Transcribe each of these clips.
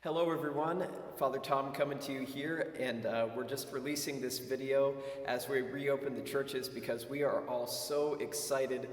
Hello everyone, Father Tom coming to you here, and we're just releasing this video as we reopen the churches because we are all so excited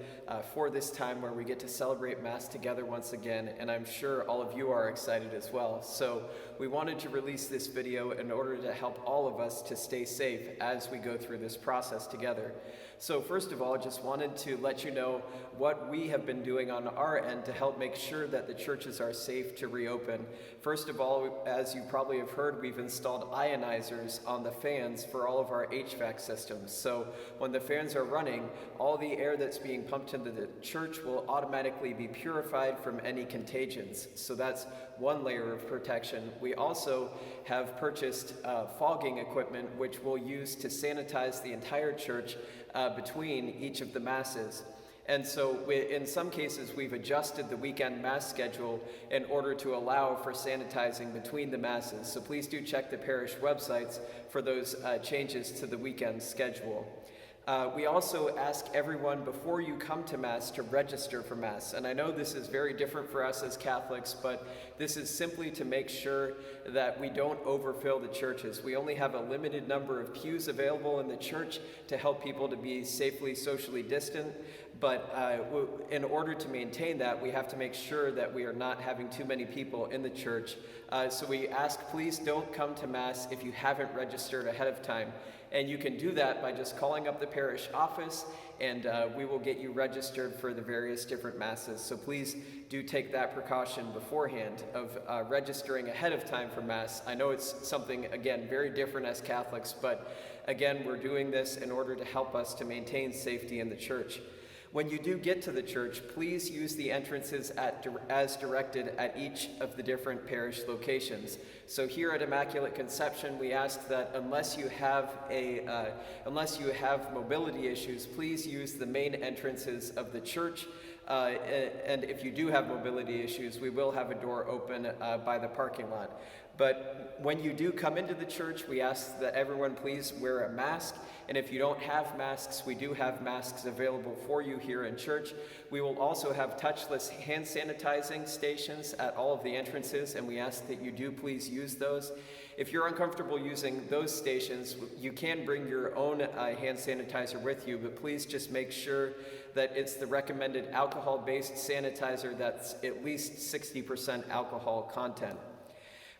for this time where we get to celebrate Mass together once again, and I'm sure all of you are excited as well. So we wanted to release this video in order to help all of us to stay safe as we go through this process together. So first of all, I just wanted to let you know what we have been doing on our end to help make sure that the churches are safe to reopen. First of all, as you probably have heard, we've installed ionizers on the fans for all of our HVAC systems. So when the fans are running, all the air that's being pumped into the church will automatically be purified from any contagions. So that's one layer of protection. We also have purchased fogging equipment which we'll use to sanitize the entire church between each of the Masses. And so in some cases, we've adjusted the weekend Mass schedule in order to allow for sanitizing between the Masses. So please do check the parish websites for those changes to the weekend schedule. We also ask everyone before you come to Mass to register for Mass. And I know this is very different for us as Catholics, but this is simply to make sure that we don't overfill the churches. We only have a limited number of pews available in the church to help people to be safely socially distant. But in order to maintain that, we have to make sure that we are not having too many people in the church. So we ask, please don't come to Mass if you haven't registered ahead of time. And you can do that by just calling up the parish office, and we will get you registered for the various different Masses. So please do take that precaution beforehand of registering ahead of time for Mass. I know it's something, again, very different as Catholics, but again, we're doing this in order to help us to maintain safety in the church. When you do get to the church, please use the entrances as directed at each of the different parish locations. So here at Immaculate Conception, we ask that unless you have mobility issues, please use the main entrances of the church. And if you do have mobility issues, we will have a door open by the parking lot. But when you do come into the church, we ask that everyone please wear a mask. And if you don't have masks, we do have masks available for you here in church. We will also have touchless hand sanitizing stations at all of the entrances, and we ask that you do please use those. If you're uncomfortable using those stations, you can bring your own hand sanitizer with you, but please just make sure that it's the recommended alcohol-based sanitizer that's at least 60% alcohol content.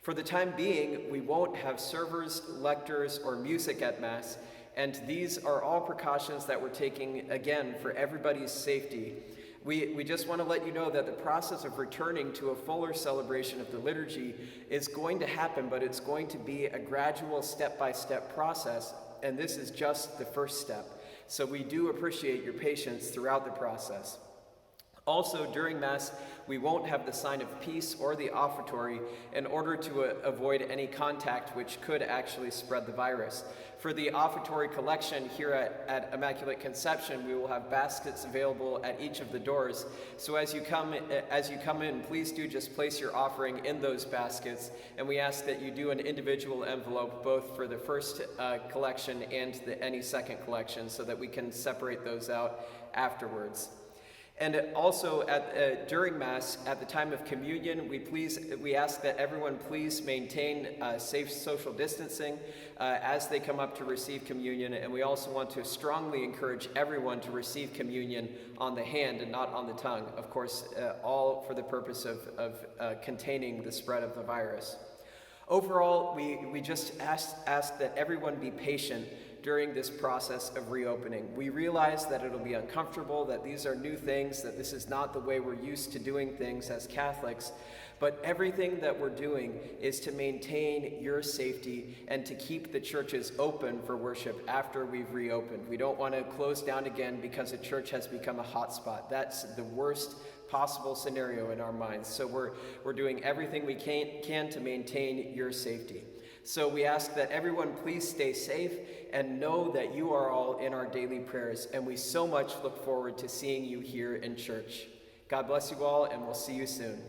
For the time being, we won't have servers, lectors, or music at Mass, and these are all precautions that we're taking, again, for everybody's safety. We just want to let you know that the process of returning to a fuller celebration of the liturgy is going to happen, but it's going to be a gradual step-by-step process, and this is just the first step. So we do appreciate your patience throughout the process. Also, during Mass, we won't have the sign of peace or the offertory in order to avoid any contact which could actually spread the virus. For the offertory collection here at Immaculate Conception, we will have baskets available at each of the doors. So as you come in, please do just place your offering in those baskets, and we ask that you do an individual envelope both for the first collection and any second collection so that we can separate those out afterwards. And also during Mass, at the time of communion, we ask that everyone please maintain safe social distancing as they come up to receive communion. And we also want to strongly encourage everyone to receive communion on the hand and not on the tongue. Of course, all for the purpose of containing the spread of the virus. Overall, we just ask that everyone be patient during this process of reopening. We realize that it'll be uncomfortable, that these are new things, that this is not the way we're used to doing things as Catholics, but everything that we're doing is to maintain your safety and to keep the churches open for worship after we've reopened. We don't want to close down again because a church has become a hotspot. That's the worst possible scenario in our minds. So we're doing everything we can to maintain your safety. So we ask that everyone please stay safe and know that you are all in our daily prayers, and we so much look forward to seeing you here in church. God bless you all, and we'll see you soon.